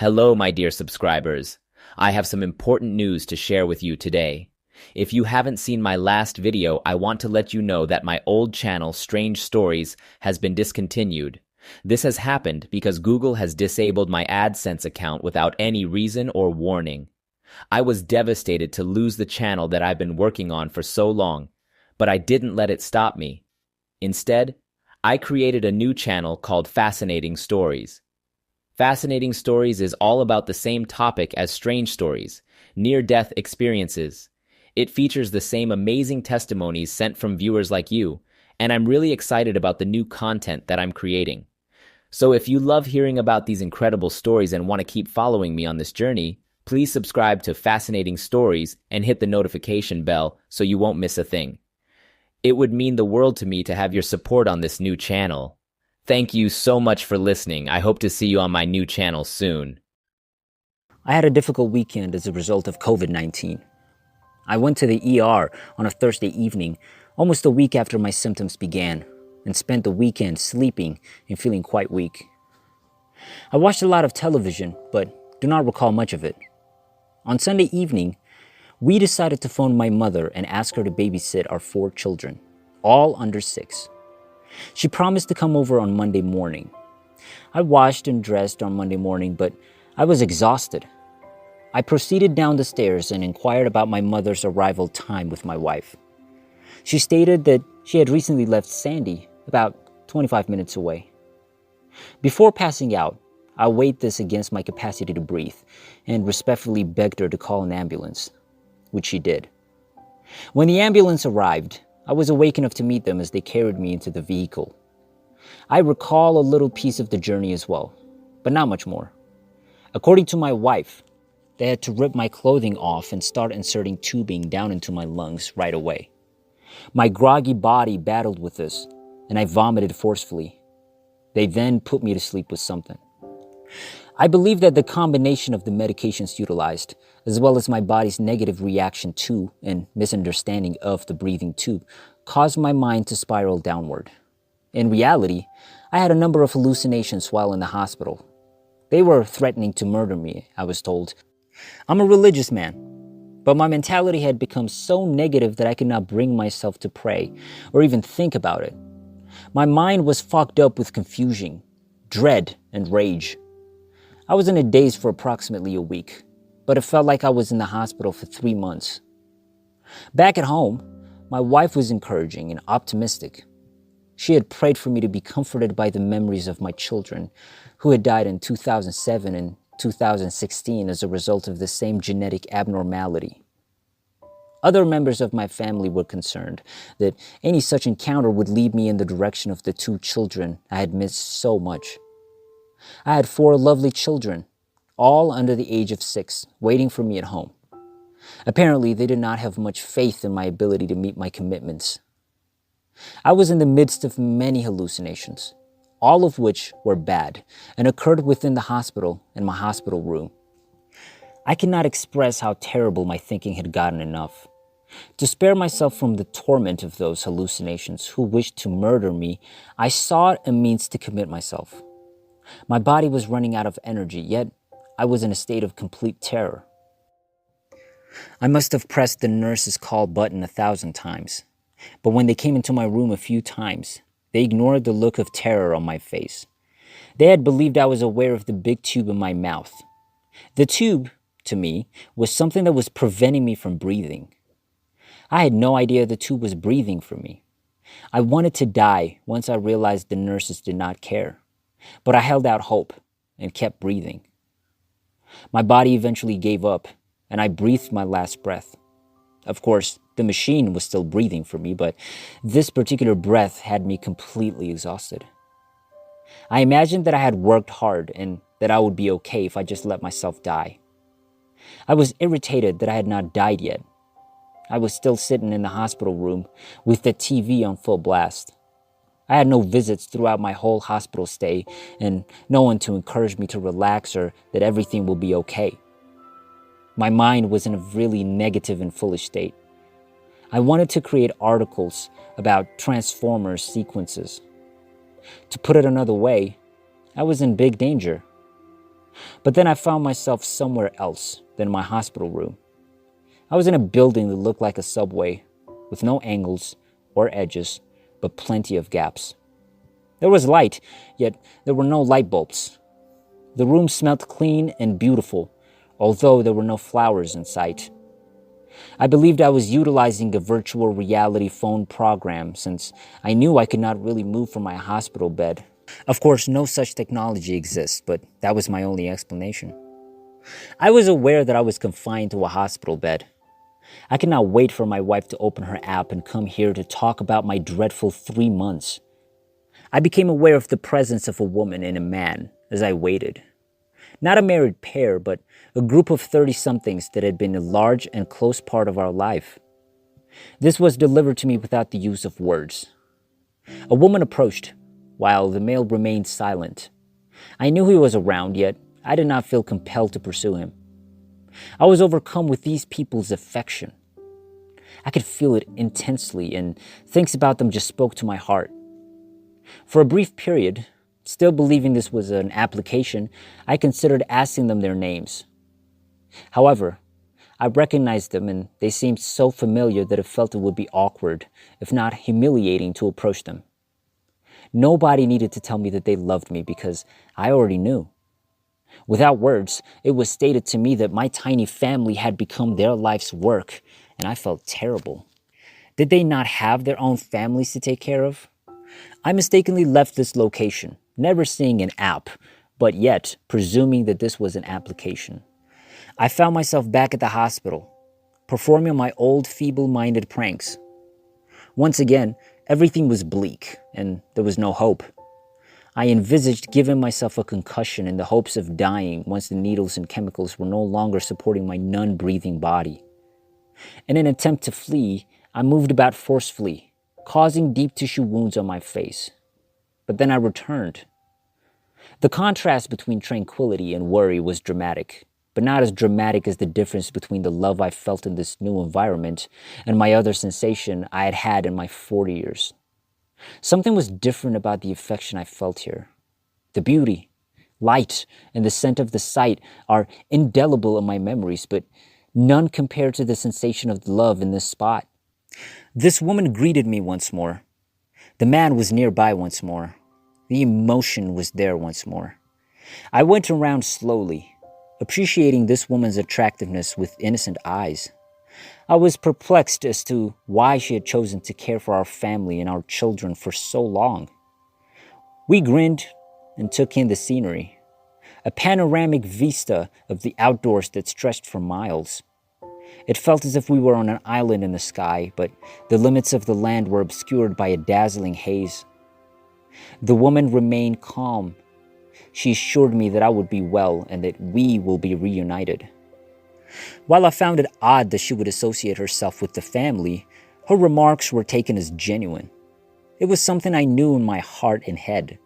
Hello, my dear subscribers. I have some important news to share with you today. If you haven't seen my last video, I want to let you know that my old channel, Strange Stories, has been discontinued. This has happened because Google has disabled my AdSense account without any reason or warning. I was devastated to lose the channel that I've been working on for so long, but I didn't let it stop me. Instead, I created a new channel called Fascinating Stories. Fascinating Stories is all about the same topic as Strange Stories, near-death experiences. It features the same amazing testimonies sent from viewers like you, and I'm really excited about the new content that I'm creating. So if you love hearing about these incredible stories and want to keep following me on this journey, please subscribe to Fascinating Stories and hit the notification bell so you won't miss a thing. It would mean the world to me to have your support on this new channel. Thank you so much for listening. I hope to see you on my new channel soon. I had a difficult weekend as a result of COVID-19. I went to the ER on a Thursday evening, almost a week after my symptoms began, and spent the weekend sleeping and feeling quite weak. I watched a lot of television, but do not recall much of it. On Sunday evening, we decided to phone my mother and ask her to babysit our 4 children, all under 6. She promised to come over on Monday morning. I washed and dressed on Monday morning, but I was exhausted. I proceeded down the stairs and inquired about my mother's arrival time with my wife. She stated that she had recently left Sandy, about 25 minutes away. Before passing out, I weighed this against my capacity to breathe and respectfully begged her to call an ambulance, which she did. When the ambulance arrived, I was awake enough to meet them as they carried me into the vehicle. I recall a little piece of the journey as well, but not much more. According to my wife, they had to rip my clothing off and start inserting tubing down into my lungs right away. My groggy body battled with this, and I vomited forcefully. They then put me to sleep with something. I believe that the combination of the medications utilized, as well as my body's negative reaction to and misunderstanding of the breathing tube, caused my mind to spiral downward. In reality, I had a number of hallucinations while in the hospital. They were threatening to murder me, I was told. I'm a religious man, but my mentality had become so negative that I could not bring myself to pray or even think about it. My mind was fogged up with confusion, dread, and rage. I was in a daze for approximately a week, but it felt like I was in the hospital for 3 months. Back at home, my wife was encouraging and optimistic. She had prayed for me to be comforted by the memories of my children, who had died in 2007 and 2016 as a result of the same genetic abnormality. Other members of my family were concerned that any such encounter would lead me in the direction of the 2 children I had missed so much. I had 4 lovely children, all under the age of 6, waiting for me at home. Apparently, they did not have much faith in my ability to meet my commitments. I was in the midst of many hallucinations, all of which were bad and occurred within the hospital and my hospital room. I cannot express how terrible my thinking had gotten enough. To spare myself from the torment of those hallucinations who wished to murder me, I sought a means to commit myself. My body was running out of energy, yet I was in a state of complete terror. I must have pressed the nurse's call button 1,000 times, but when they came into my room a few times, they ignored the look of terror on my face. They had believed I was aware of the big tube in my mouth. The tube, to me, was something that was preventing me from breathing. I had no idea the tube was breathing for me. I wanted to die once I realized the nurses did not care. But I held out hope and kept breathing. My body eventually gave up, and I breathed my last breath. Of course, the machine was still breathing for me, but this particular breath had me completely exhausted. I imagined that I had worked hard and that I would be okay if I just let myself die. I was irritated that I had not died yet. I was still sitting in the hospital room with the TV on full blast. I had no visits throughout my whole hospital stay and no one to encourage me to relax or that everything will be okay. My mind was in a really negative and foolish state. I wanted to create articles about Transformers sequences. To put it another way, I was in big danger. But then I found myself somewhere else than my hospital room. I was in a building that looked like a subway, with no angles or edges, but plenty of gaps. There was light, yet there were no light bulbs. The room smelled clean and beautiful, although there were no flowers in sight. I believed I was utilizing a virtual reality phone program since I knew I could not really move from my hospital bed. Of course, no such technology exists, but that was my only explanation. I was aware that I was confined to a hospital bed. I could not wait for my wife to open her app and come here to talk about my dreadful 3 months. I became aware of the presence of a woman and a man as I waited. Not a married pair, but a group of 30-somethings that had been a large and close part of our life. This was delivered to me without the use of words. A woman approached, while the male remained silent. I knew he was around, yet I did not feel compelled to pursue him. I was overcome with these people's affection. I could feel it intensely, and things about them just spoke to my heart. For a brief period, still believing this was an application, I considered asking them their names. However, I recognized them, and they seemed so familiar that it felt it would be awkward, if not humiliating, to approach them. Nobody needed to tell me that they loved me because I already knew. Without words, it was stated to me that my tiny family had become their life's work, and I felt terrible. Did they not have their own families to take care of? I mistakenly left this location, never seeing an app, but yet presuming that this was an application. I found myself back at the hospital, performing my old feeble-minded pranks. Once again, everything was bleak, and there was no hope. I envisaged giving myself a concussion in the hopes of dying once the needles and chemicals were no longer supporting my non-breathing body. In an attempt to flee, I moved about forcefully, causing deep tissue wounds on my face. But then I returned. The contrast between tranquility and worry was dramatic, but not as dramatic as the difference between the love I felt in this new environment and my other sensation I had had in my 40 years. Something was different about the affection I felt here. The beauty, light, and the scent of the site are indelible in my memories, but none compared to the sensation of love in this spot. This woman greeted me once more. The man was nearby once more. The emotion was there once more. I went around slowly, appreciating this woman's attractiveness with innocent eyes. I was perplexed as to why she had chosen to care for our family and our children for so long. We grinned and took in the scenery, a panoramic vista of the outdoors that stretched for miles. It felt as if we were on an island in the sky, but the limits of the land were obscured by a dazzling haze. The woman remained calm. She assured me that I would be well and that we will be reunited. While I found it odd that she would associate herself with the family, her remarks were taken as genuine. It was something I knew in my heart and head.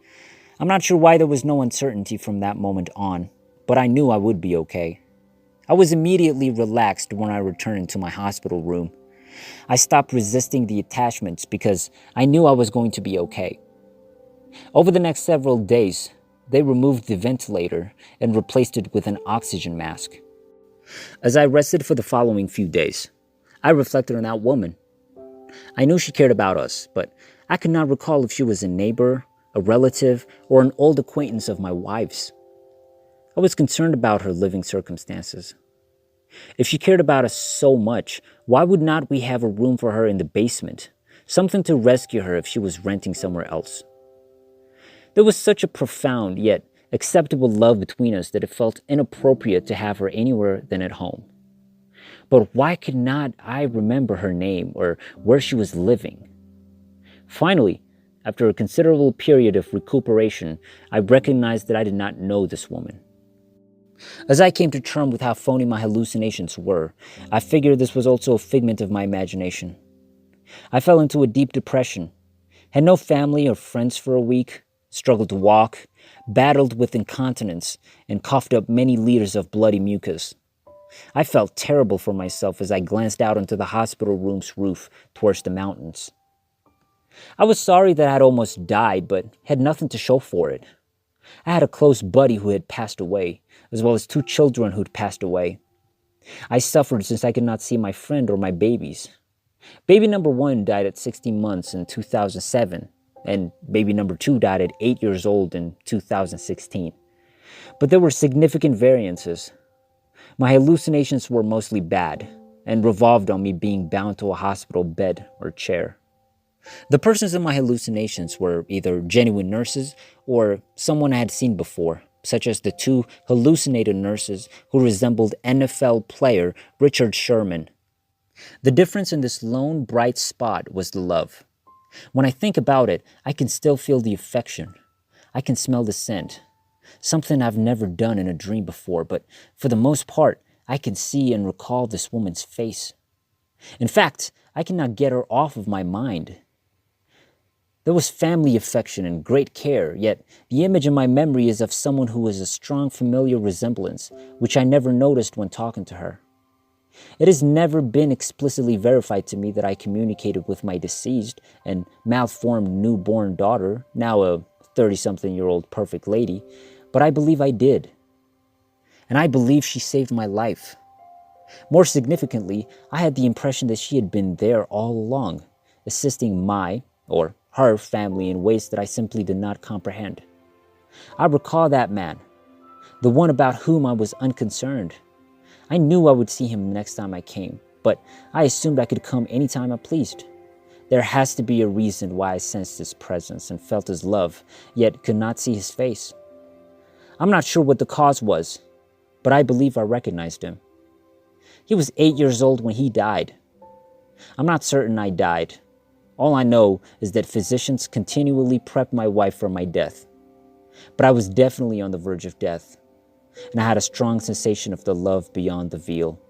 I'm not sure why there was no uncertainty from that moment on, but I knew I would be okay. I was immediately relaxed when I returned to my hospital room. I stopped resisting the attachments because I knew I was going to be okay. Over the next several days, they removed the ventilator and replaced it with an oxygen mask. As I rested for the following few days, I reflected on that woman. I knew she cared about us, but I could not recall if she was a neighbor, a relative, or an old acquaintance of my wife's. I was concerned about her living circumstances. If she cared about us so much, why would not we have a room for her in the basement, something to rescue her if she was renting somewhere else? There was such a profound yet acceptable love between us that it felt inappropriate to have her anywhere than at home. But why could not I remember her name or where she was living? Finally, after a considerable period of recuperation, I recognized that I did not know this woman. As I came to terms with how phony my hallucinations were, I figured this was also a figment of my imagination. I fell into a deep depression, had no family or friends for a week, struggled to walk, battled with incontinence, and coughed up many liters of bloody mucus. I felt terrible for myself as I glanced out onto the hospital room's roof towards the mountains. I was sorry that I had almost died, but had nothing to show for it. I had a close buddy who had passed away, as well as 2 children who'd passed away. I suffered since I could not see my friend or my babies. Baby number 1 died at 16 months in 2007, and baby number 2 died at 8 years old in 2016. But there were significant variances. My hallucinations were mostly bad, and revolved on me being bound to a hospital bed or chair. The persons in my hallucinations were either genuine nurses or someone I had seen before, such as the 2 hallucinated nurses who resembled NFL player Richard Sherman. The difference in this lone bright spot was the love. When I think about it, I can still feel the affection. I can smell the scent. Something I've never done in a dream before, but for the most part, I can see and recall this woman's face. In fact, I cannot get her off of my mind. There was family affection and great care, yet the image in my memory is of someone who was a strong familiar resemblance, which I never noticed when talking to her. It has never been explicitly verified to me that I communicated with my deceased and malformed newborn daughter, now a 30-something-year-old perfect lady, but I believe I did. And I believe she saved my life. More significantly, I had the impression that she had been there all along, assisting my, or her family in ways that I simply did not comprehend. I recall that man, the one about whom I was unconcerned. I knew I would see him next time I came, but I assumed I could come anytime I pleased. There has to be a reason why I sensed his presence and felt his love, yet could not see his face. I'm not sure what the cause was, but I believe I recognized him. He was 8 years old when he died. I'm not certain I died. All I know is that physicians continually prepped my wife for my death. But I was definitely on the verge of death, and I had a strong sensation of the love beyond the veil.